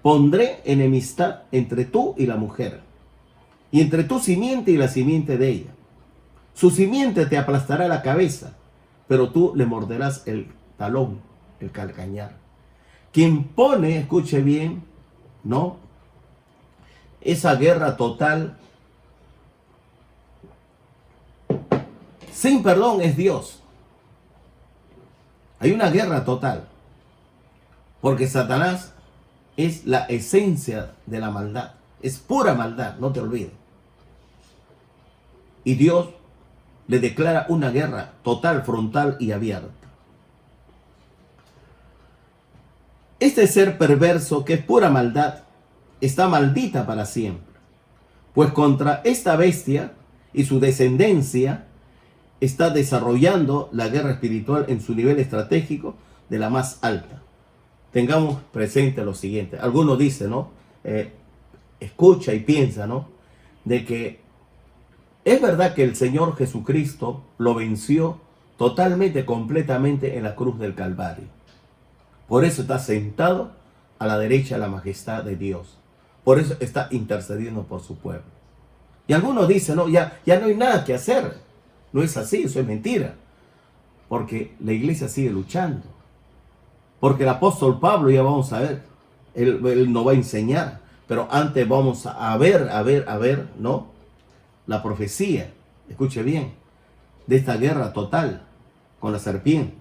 Pondré enemistad entre tú y la mujer, y entre tu simiente y la simiente de ella. Su simiente te aplastará la cabeza, pero tú le morderás el talón, el calcañar. Quien pone, escuche bien, ¿no?, esa guerra total sin perdón es Dios. Hay una guerra total, porque Satanás es la esencia de la maldad, es pura maldad, no te olvides. Y Dios le declara una guerra total, frontal y abierta. Este ser perverso, que es pura maldad, está maldita para siempre, pues contra esta bestia y su descendencia está desarrollando la guerra espiritual en su nivel estratégico de la más alta. Tengamos presente lo siguiente. Algunos dicen, ¿no? Escucha y piensa, ¿no?, de que es verdad que el Señor Jesucristo lo venció totalmente, completamente en la cruz del Calvario. Por eso está sentado a la derecha de la majestad de Dios. Por eso está intercediendo por su pueblo. Y algunos dicen, no, ya no hay nada que hacer. No es así, eso es mentira. Porque la iglesia sigue luchando. Porque el apóstol Pablo, ya vamos a ver, él nos va a enseñar. Pero antes vamos a ver, ¿no?, la profecía, escuche bien, de esta guerra total con la serpiente.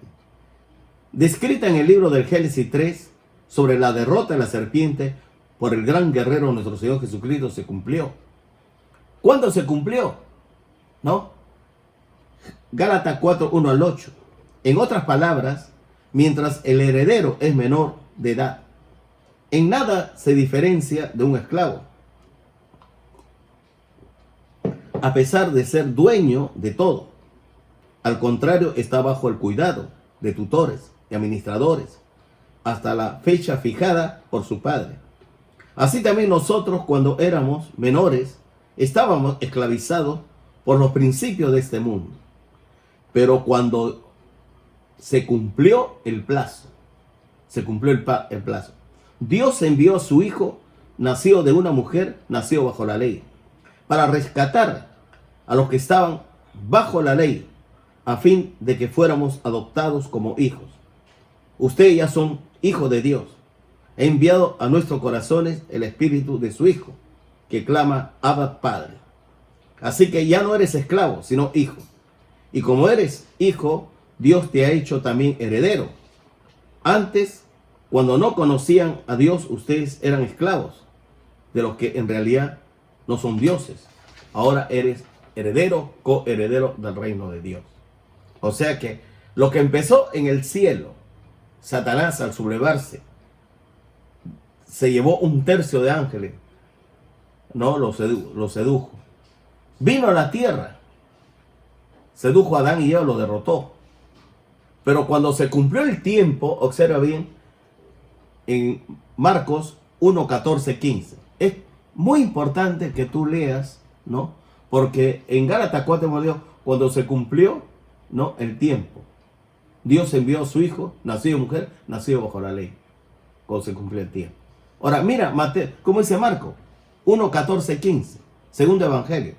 Descrita en el libro del Génesis 3, sobre la derrota de la serpiente por el gran guerrero nuestro Señor Jesucristo, se cumplió. ¿Cuándo se cumplió? ¿No? Gálatas 4, 1 al 8. En otras palabras, mientras el heredero es menor de edad, en nada se diferencia de un esclavo, a pesar de ser dueño de todo. Al contrario, está bajo el cuidado de tutores y administradores hasta la fecha fijada por su padre. Así también nosotros, cuando éramos menores, estábamos esclavizados por los principios de este mundo. Pero cuando se cumplió el plazo, Dios envió a su Hijo, nacido de una mujer, nacido bajo la ley, para rescatar a los que estaban bajo la ley, a fin de que fuéramos adoptados como hijos. Ustedes ya son hijos de Dios. Ha enviado a nuestros corazones el espíritu de su Hijo, que clama: Abba, Padre. Así que ya no eres esclavo, sino hijo. Y como eres hijo, Dios te ha hecho también heredero. Antes, cuando no conocían a Dios, ustedes eran esclavos de los que en realidad no son dioses. Ahora eres heredero, coheredero del reino de Dios. O sea que lo que empezó en el cielo, Satanás al sublevarse, se llevó 1/3 de ángeles, no lo sedujo. Vino a la tierra, sedujo a Adán y Eva, lo derrotó. Pero cuando se cumplió el tiempo, observa bien, en Marcos 1, 14, 15. Es muy importante que tú leas, ¿no? Porque en Gálatas 4 dijo, cuando se cumplió, ¿no?, el tiempo, Dios envió a su hijo, nacido de mujer, nacido bajo la ley, cuando se cumplió el tiempo. Ahora, mira, Mateo, ¿cómo dice Marcos? 1, 14, 15, segundo evangelio.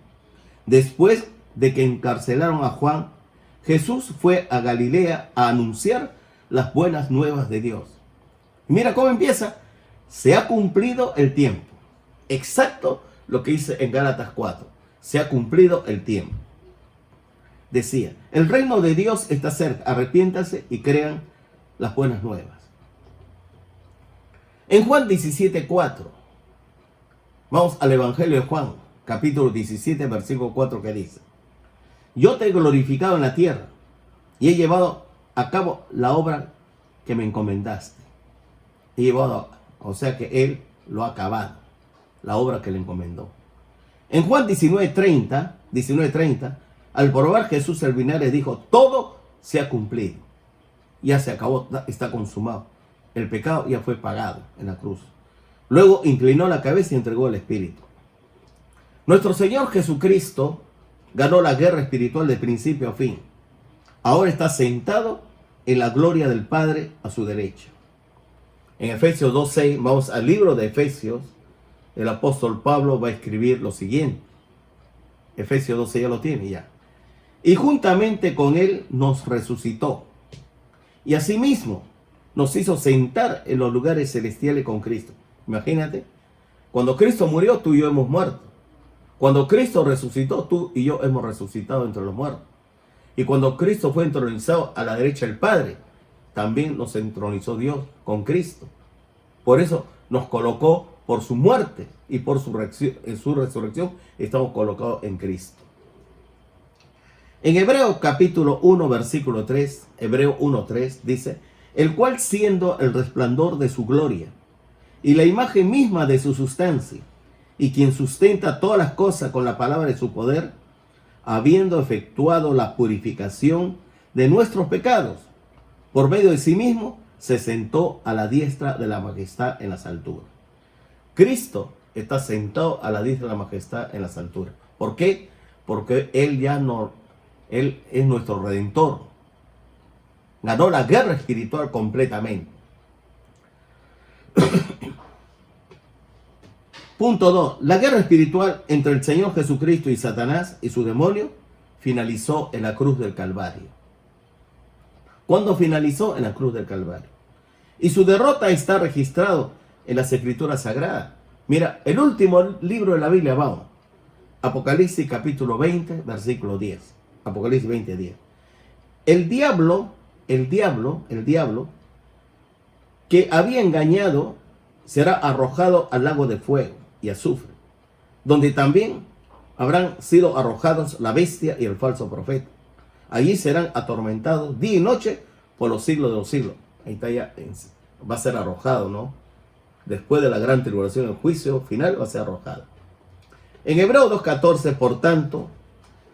Después de que encarcelaron a Juan, Jesús fue a Galilea a anunciar las buenas nuevas de Dios. Mira cómo empieza. Se ha cumplido el tiempo. Exacto lo que dice en Gálatas 4. Se ha cumplido el tiempo. Decía, el reino de Dios está cerca. Arrepiéntanse y crean las buenas nuevas. En Juan 17, 4. Vamos al Evangelio de Juan, capítulo 17, versículo 4, que dice: yo te he glorificado en la tierra y he llevado a cabo la obra que me encomendaste. He llevado, o sea que Él lo ha acabado, la obra que le encomendó. En Juan 19:30, al probar Jesús el vinagre, dijo: todo se ha cumplido. Ya se acabó, está consumado. El pecado ya fue pagado en la cruz. Luego inclinó la cabeza y entregó el Espíritu. Nuestro Señor Jesucristo ganó la guerra espiritual de principio a fin. Ahora está sentado en la gloria del Padre a su derecha. En Efesios 2:6, vamos al libro de Efesios, el apóstol Pablo va a escribir lo siguiente. Efesios 2:6 ya lo tiene ya. Y juntamente con él nos resucitó. Y asimismo nos hizo sentar en los lugares celestiales con Cristo. Imagínate, cuando Cristo murió, tú y yo hemos muerto. Cuando Cristo resucitó, tú y yo hemos resucitado entre los muertos. Y cuando Cristo fue entronizado a la derecha del Padre, también nos entronizó Dios con Cristo. Por eso nos colocó por su muerte y por su resurrección, estamos colocados en Cristo. En Hebreos capítulo 1, versículo 3, Hebreo 1:3 dice: el cual, siendo el resplandor de su gloria y la imagen misma de su sustancia, y quien sustenta todas las cosas con la palabra de su poder, habiendo efectuado la purificación de nuestros pecados, por medio de sí mismo, se sentó a la diestra de la majestad en las alturas. Cristo está sentado a la diestra de la majestad en las alturas. ¿Por qué? Porque Él es nuestro Redentor. Ganó la guerra espiritual completamente. Punto 2. La guerra espiritual entre el Señor Jesucristo y Satanás y su demonio finalizó en la cruz del Calvario. ¿Cuándo finalizó? En la cruz del Calvario. Y su derrota está registrado en las Escrituras Sagradas. Mira, el último libro de la Biblia, vamos. Apocalipsis capítulo 20, versículo 10. Apocalipsis 20, 10. El diablo que había engañado será arrojado al lago de fuego y azufre, donde también habrán sido arrojados la bestia y el falso profeta. Allí serán atormentados día y noche por los siglos de los siglos. Ahí está ya, va a ser arrojado, ¿no? Después de la gran tribulación, el juicio final va a ser arrojado. En Hebreo 2:14, por tanto,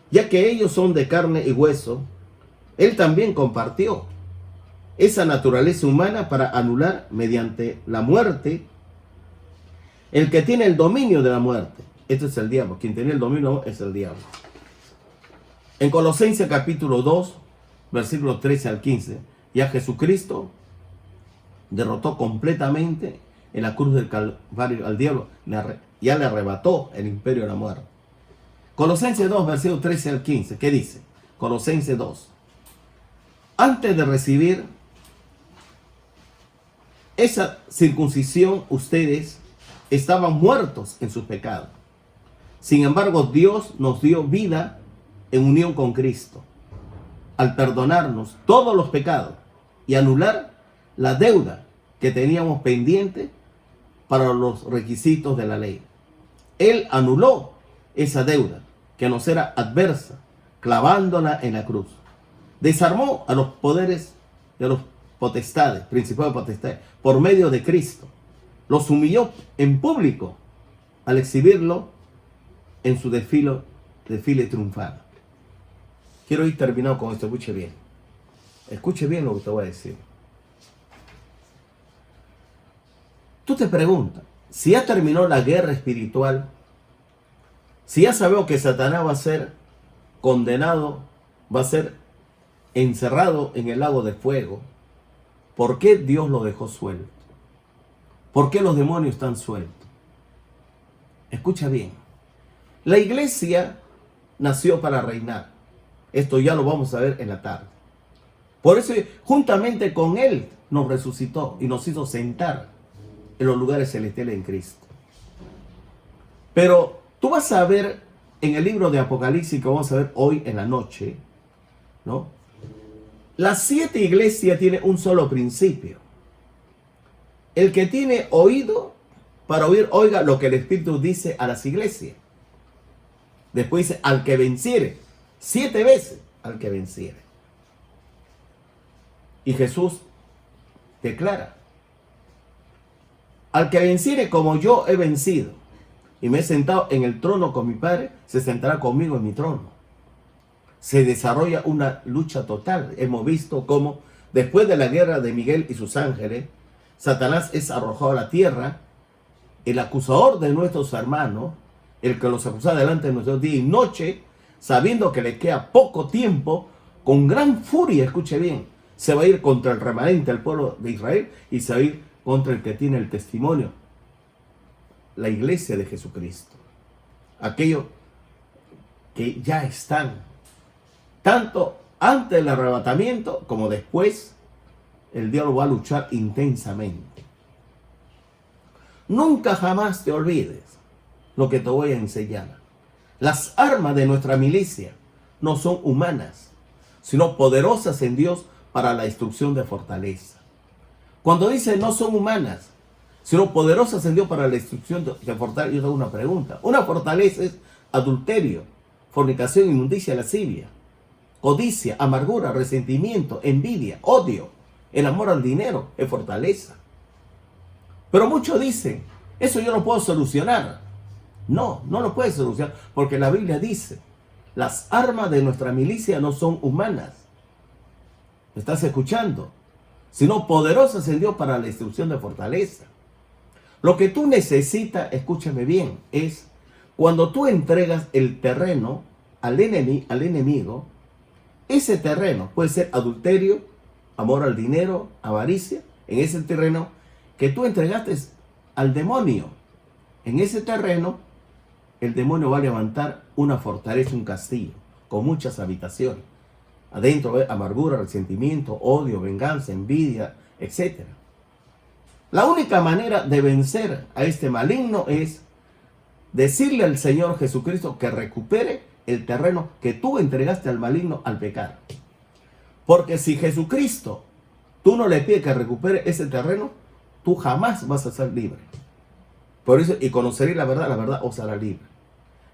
ya que ellos son de carne y hueso, Él también compartió esa naturaleza humana para anular mediante la muerte el que tiene el dominio de la muerte. Este es el diablo. Quien tiene el dominio es el diablo. En Colosenses capítulo 2, versículos 13 al 15, ya Jesucristo derrotó completamente en la cruz del Calvario al diablo. Ya le arrebató el imperio de la muerte. Colosenses 2, versículos 13 al 15. ¿Qué dice? Colosenses 2. Antes de recibir esa circuncisión, ustedes estaban muertos en sus pecados. Sin embargo, Dios nos dio vida en unión con Cristo, al perdonarnos todos los pecados y anular la deuda que teníamos pendiente para los requisitos de la ley. Él anuló esa deuda que nos era adversa, clavándola en la cruz. Desarmó a los poderes de los potestades, principados potestades, por medio de Cristo. Los humilló en público al exhibirlo en su desfile triunfal. Quiero ir terminando con esto, escuche bien. Escuche bien lo que te voy a decir. Tú te preguntas, si ya terminó la guerra espiritual, si ya sabemos que Satanás va a ser condenado, va a ser encerrado en el lago de fuego, ¿por qué Dios lo dejó suelto? ¿Por qué los demonios están sueltos? Escucha bien. La iglesia nació para reinar. Esto ya lo vamos a ver en la tarde. Por eso, juntamente con Él, nos resucitó y nos hizo sentar en los lugares celestiales en Cristo. Pero tú vas a ver en el libro de Apocalipsis, que vamos a ver hoy en la noche, ¿no? Las 7 iglesias tienen un solo principio. El que tiene oído para oír, oiga lo que el Espíritu dice a las iglesias. Después dice, al que venciere, 7 veces al que venciere. Y Jesús declara, al que venciere como yo he vencido, y me he sentado en el trono con mi Padre, se sentará conmigo en mi trono. Se desarrolla una lucha total. Hemos visto cómo después de la guerra de Miguel y sus ángeles, Satanás es arrojado a la tierra. El acusador de nuestros hermanos, el que los acusa delante de nosotros día y noche, sabiendo que le queda poco tiempo, con gran furia, escuche bien, se va a ir contra el remanente, el pueblo de Israel, y se va a ir contra el que tiene el testimonio, la iglesia de Jesucristo. Aquellos que ya están, tanto antes del arrebatamiento como después, el diablo va a luchar intensamente. Nunca jamás te olvides lo que te voy a enseñar. Las armas de nuestra milicia no son humanas, sino poderosas en Dios para la destrucción de fortaleza. Cuando dice no son humanas, sino poderosas en Dios para la destrucción de fortaleza, yo tengo una pregunta. Una fortaleza es adulterio, fornicación, inmundicia, lascivia, codicia, amargura, resentimiento, envidia, odio. El amor al dinero es fortaleza. Pero muchos dicen, eso yo no puedo solucionar. No, no lo puedes solucionar, porque la Biblia dice, las armas de nuestra milicia no son humanas. ¿Me estás escuchando? Sino poderosas en Dios para la destrucción de fortaleza. Lo que tú necesitas, escúchame bien, es cuando tú entregas el terreno al enemigo, ese terreno puede ser adulterio, amor al dinero, avaricia, en ese terreno que tú entregaste al demonio. En ese terreno, el demonio va a levantar una fortaleza, un castillo, con muchas habitaciones. Adentro va a haber amargura, resentimiento, odio, venganza, envidia, etc. La única manera de vencer a este maligno es decirle al Señor Jesucristo que recupere el terreno que tú entregaste al maligno al pecar. Porque si Jesucristo, tú no le pides que recupere ese terreno, tú jamás vas a ser libre. Por eso, y conoceréis la verdad os hará libre.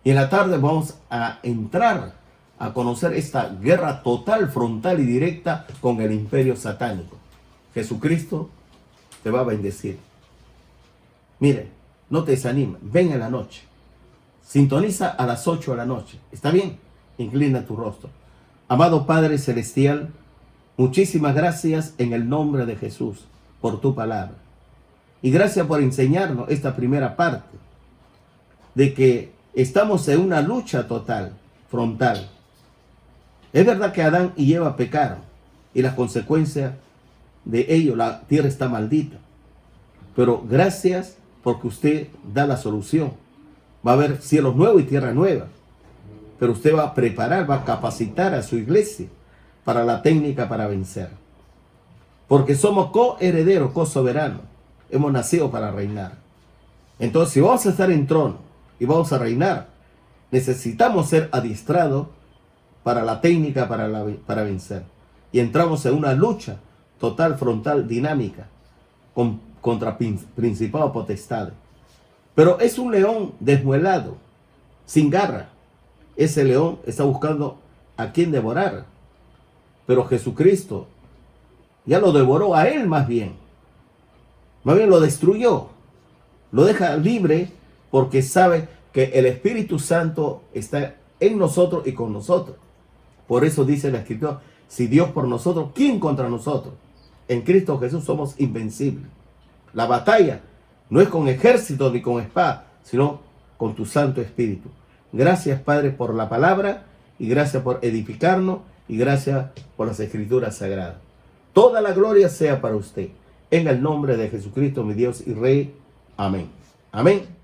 Y en la tarde vamos a entrar a conocer esta guerra total, frontal y directa con el imperio satánico. Jesucristo te va a bendecir. Mire, no te desanimes, ven en la noche. Sintoniza a las 8 de la noche. ¿Está bien? Inclina tu rostro. Amado Padre Celestial, muchísimas gracias en el nombre de Jesús por tu palabra. Y gracias por enseñarnos esta primera parte de que estamos en una lucha total, frontal. Es verdad que Adán y Eva pecaron y las consecuencias de ello, la tierra está maldita. Pero gracias porque usted da la solución. Va a haber cielos nuevos y tierra nueva. Pero usted va a preparar, va a capacitar a su iglesia para la técnica para vencer. Porque somos coherederos, co-soberanos. Hemos nacido para reinar. Entonces, si vamos a estar en trono y vamos a reinar, necesitamos ser adiestrados para la técnica para vencer. Y entramos en una lucha total, frontal, dinámica, contra principados, potestades. Pero es un león desmuelado, sin garra. Ese león está buscando a quien devorar. Pero Jesucristo ya lo devoró a él más bien. Más bien lo destruyó. Lo deja libre porque sabe que el Espíritu Santo está en nosotros y con nosotros. Por eso dice la Escritura, si Dios por nosotros, ¿quién contra nosotros? En Cristo Jesús somos invencibles. La batalla no es con ejército ni con espada, sino con tu Santo Espíritu. Gracias, Padre, por la palabra, y gracias por edificarnos, y gracias por las Escrituras sagradas. Toda la gloria sea para usted. En el nombre de Jesucristo, mi Dios y Rey. Amén. Amén.